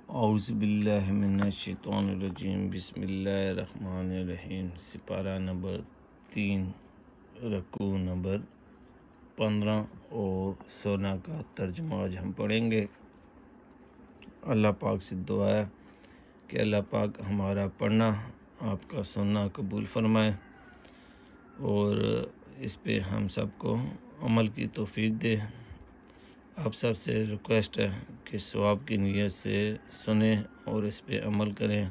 اعوذ باللہ من الشیطان الرجیم بسم اللہ الرحمن الرحیم سپارہ نمبر 3 رکوع نمبر 15 اور 16 کا ترجمہ آج ہم پڑھیں گے۔ اللہ پاک سے دعا ہے کہ اللہ پاک ہمارا پڑھنا آپ کا سننا قبول فرمائے اور اس پہ ہم سب کو عمل کی توفیق دے۔ آپ سب سے ریکویسٹ ہے کہ ثواب کی نیت سے سنیں اور اس پہ عمل کریں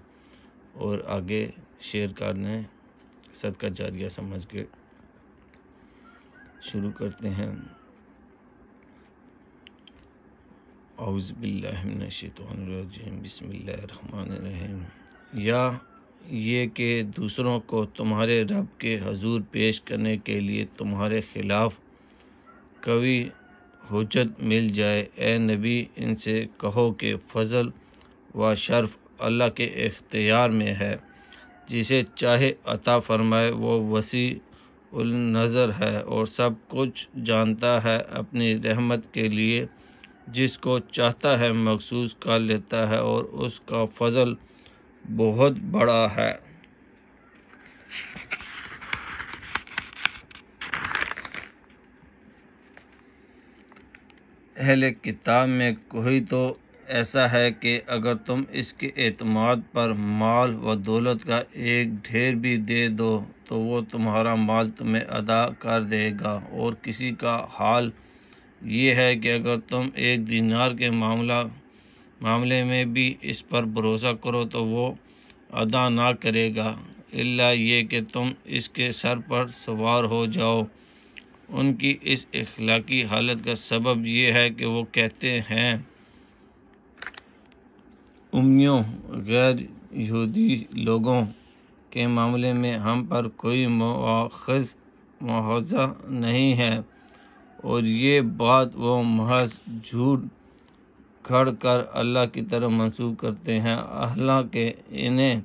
اور آگے شیئر کرنے صدقہ جاریہ سمجھ کے شروع کرتے ہیں۔ اعوذ باللہ من الشیطان الرجیم بسم اللہ الرحمن الرحیم۔ یا یہ کہ دوسروں کو تمہارے رب کے حضور پیش کرنے کے لیے تمہارے خلاف قوی حجت مل جائے، اے نبی ان سے کہو کہ فضل و شرف اللہ کے اختیار میں ہے، جسے چاہے عطا فرمائے، وہ وسیع النظر ہے اور سب کچھ جانتا ہے۔ اپنی رحمت کے لیے جس کو چاہتا ہے مخصوص کر لیتا ہے اور اس کا فضل بہت بڑا ہے۔ اہل کتاب میں کوئی تو ایسا ہے کہ اگر تم اس کے اعتماد پر مال و دولت کا ایک ڈھیر بھی دے دو تو وہ تمہارا مال تمہیں ادا کر دے گا، اور کسی کا حال یہ ہے کہ اگر تم ایک دینار کے معاملے میں بھی اس پر بھروسہ کرو تو وہ ادا نہ کرے گا، الا یہ کہ تم اس کے سر پر سوار ہو جاؤ۔ ان کی اس اخلاقی حالت کا سبب یہ ہے کہ وہ کہتے ہیں امیوں غیر یہودی لوگوں کے معاملے میں ہم پر کوئی مواخذہ نہیں ہے، اور یہ بات وہ محض جھوٹ گھڑ کر اللہ کی طرف منسوب کرتے ہیں، حالانکہ انہیں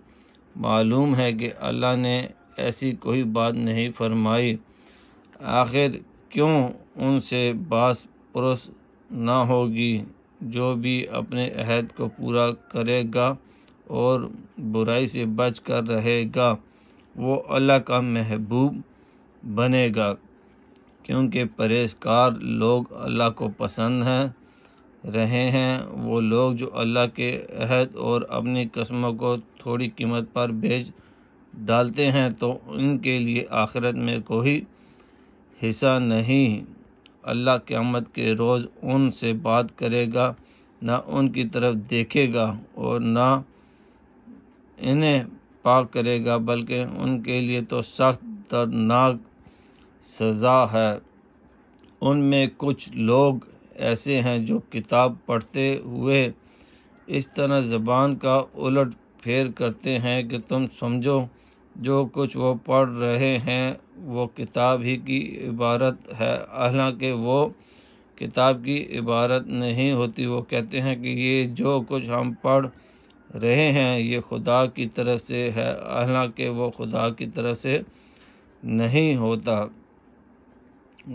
معلوم ہے کہ اللہ نے ایسی کوئی بات نہیں فرمائی۔ آخر کیوں ان سے باس پرس نہ ہوگی؟ جو بھی اپنے عہد کو پورا کرے گا اور برائی سے بچ کر رہے گا وہ اللہ کا محبوب بنے گا، کیونکہ پرہیزگار لوگ اللہ کو پسند رہے ہیں۔ وہ لوگ جو اللہ کے عہد اور اپنی قسموں کو تھوڑی قیمت پر بیچ ڈالتے ہیں تو ان کے لیے آخرت میں کوئی حصہ نہیں۔ اللہ قیامت کے روز ان سے بات کرے گا، نہ ان کی طرف دیکھے گا اور نہ انہیں پاک کرے گا، بلکہ ان کے لیے تو سخت دردناک سزا ہے۔ ان میں کچھ لوگ ایسے ہیں جو کتاب پڑھتے ہوئے اس طرح زبان کا الٹ پھیر کرتے ہیں کہ تم سمجھو جو کچھ وہ پڑھ رہے ہیں وہ کتاب ہی کی عبارت ہے، حالانکہ وہ کتاب کی عبارت نہیں ہوتی۔ وہ کہتے ہیں کہ یہ جو کچھ ہم پڑھ رہے ہیں یہ خدا کی طرف سے ہے، حالانکہ وہ خدا کی طرف سے نہیں ہوتا۔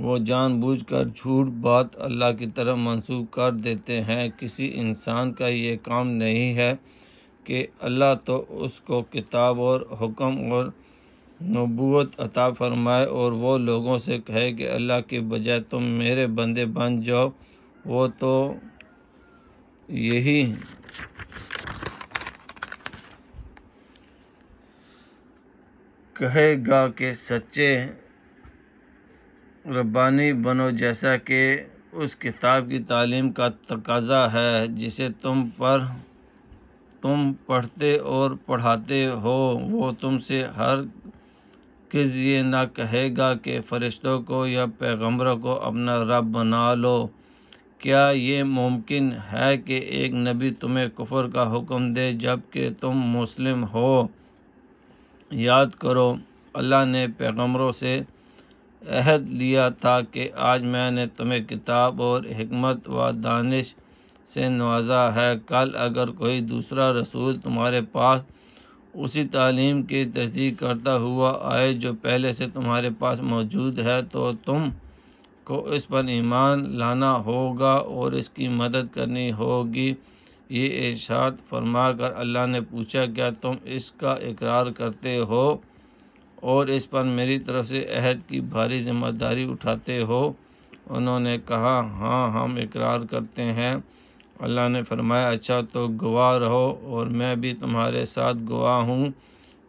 وہ جان بوجھ کر جھوٹ بات اللہ کی طرف منسوب کر دیتے ہیں۔ کسی انسان کا یہ کام نہیں ہے کہ اللہ تو اس کو کتاب اور حکم اور نبوت عطا فرمائے اور وہ لوگوں سے کہے کہ اللہ کے بجائے تم میرے بندے بن جاؤ۔ وہ تو یہی کہے گا کہ سچے ربانی بنو، جیسا کہ اس کتاب کی تعلیم کا تقاضا ہے جسے تم پڑھتے اور پڑھاتے ہو۔ وہ تم سے ہرگز یہ نہ کہے گا کہ فرشتوں کو یا پیغمبروں کو اپنا رب بنا لو۔ کیا یہ ممکن ہے کہ ایک نبی تمہیں کفر کا حکم دے جبکہ تم مسلم ہو؟ یاد کرو اللہ نے پیغمبروں سے عہد لیا تھا کہ آج میں نے تمہیں کتاب اور حکمت و دانش سے نوازا ہے۔ کل اگر کوئی دوسرا رسول تمہارے پاس اسی تعلیم کی تصدیق کرتا ہوا آئے جو پہلے سے تمہارے پاس موجود ہے تو تم کو اس پر ایمان لانا ہوگا اور اس کی مدد کرنی ہوگی، یہ ارشاد فرما کر اللہ نے پوچھا کیا تم اس کا اقرار کرتے ہو اور اس پر میری طرف سے عہد کی بھاری ذمہ داری اٹھاتے ہو؟ انہوں نے کہا ہاں ہم اقرار کرتے ہیں۔ اللہ نے فرمایا اچھا تو گواہ رہو اور میں بھی تمہارے ساتھ گواہ ہوں۔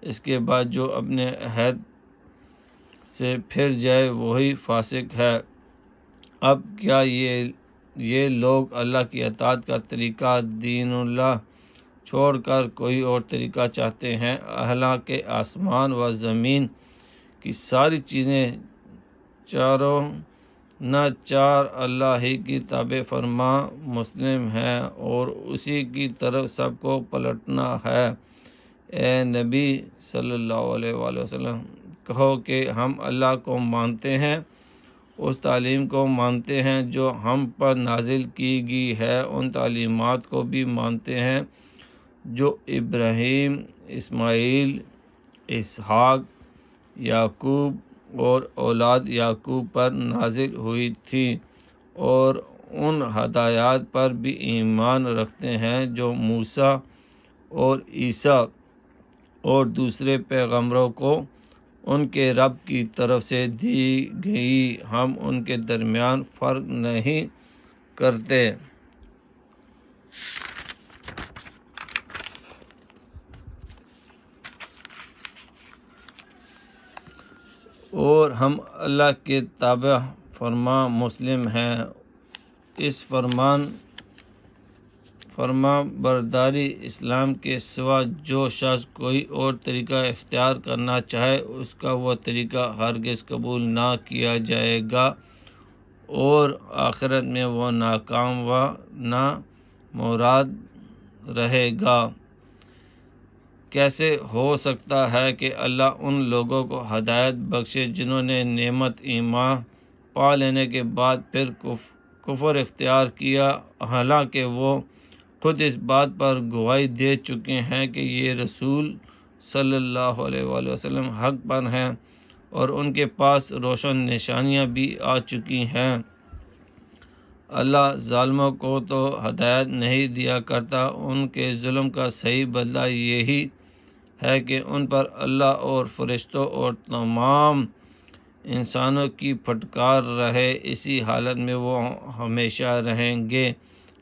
اس کے بعد جو اپنے عہد سے پھر جائے وہی فاسق ہے۔ اب کیا یہ لوگ اللہ کی اطاعت کا طریقہ دین اللہ چھوڑ کر کوئی اور طریقہ چاہتے ہیں؟ حالانکہ آسمان و زمین کی ساری چیزیں چاروں ناچار اللہ ہی کی تابع فرما مسلم ہیں اور اسی کی طرف سب کو پلٹنا ہے۔ اے نبی صلی اللہ علیہ وآلہ وسلم کہو کہ ہم اللہ کو مانتے ہیں، اس تعلیم کو مانتے ہیں جو ہم پر نازل کی گئی ہے، ان تعلیمات کو بھی مانتے ہیں جو ابراہیم، اسماعیل، اسحاق، یعقوب اور اولاد یعقوب پر نازل ہوئی تھی، اور ان ہدایات پر بھی ایمان رکھتے ہیں جو موسیٰ اور عیسیٰ اور دوسرے پیغمبروں کو ان کے رب کی طرف سے دی گئی، ہم ان کے درمیان فرق نہیں کرتے۔ اور ہم اللہ کے تابع فرما مسلم ہیں۔ اس فرما برداری اسلام کے سوا جو شخص کوئی اور طریقہ اختیار کرنا چاہے اس کا وہ طریقہ ہرگز قبول نہ کیا جائے گا اور آخرت میں وہ ناکام و نامراد رہے گا۔ کیسے ہو سکتا ہے کہ اللہ ان لوگوں کو ہدایت بخشے جنہوں نے نعمت ایمان پا لینے کے بعد پھر کفر اختیار کیا، حالانکہ وہ خود اس بات پر گواہی دے چکے ہیں کہ یہ رسول صلی اللہ علیہ وآلہ وسلم حق پر ہیں اور ان کے پاس روشن نشانیاں بھی آ چکی ہیں۔ اللہ ظالموں کو تو ہدایت نہیں دیا کرتا، ان کے ظلم کا صحیح بدلہ یہی ہے کہ ان پر اللہ اور فرشتوں اور تمام انسانوں کی پھٹکار رہے، اسی حالت میں وہ ہمیشہ رہیں گے،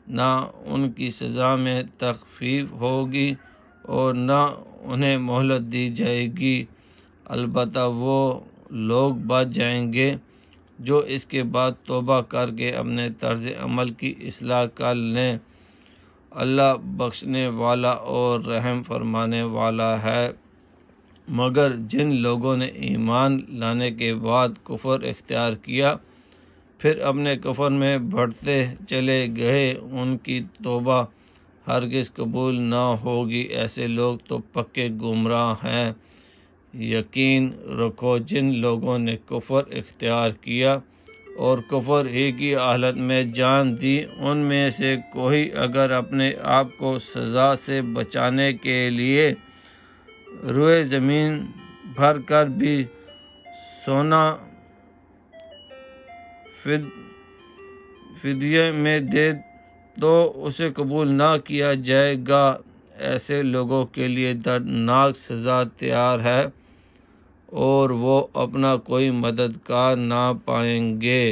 نہ ان کی سزا میں تخفیف ہوگی اور نہ انہیں مہلت دی جائے گی۔ البتہ وہ لوگ بچ جائیں گے جو اس کے بعد توبہ کر کے اپنے طرز عمل کی اصلاح کر لیں۔ اللہ بخشنے والا اور رحم فرمانے والا ہے۔ مگر جن لوگوں نے ایمان لانے کے بعد کفر اختیار کیا پھر اپنے کفر میں بڑھتے چلے گئے، ان کی توبہ ہرگز قبول نہ ہوگی، ایسے لوگ تو پکے گمراہ ہیں۔ یقین رکھو جن لوگوں نے کفر اختیار کیا اور کفر ہی کی حالت میں جان دی، ان میں سے کوئی اگر اپنے آپ کو سزا سے بچانے کے لیے روئے زمین بھر کر بھی سونا فدیے میں دے تو اسے قبول نہ کیا جائے گا، ایسے لوگوں کے لیے دردناک سزا تیار ہے اور وہ اپنا کوئی مددگار نہ پائیں گے۔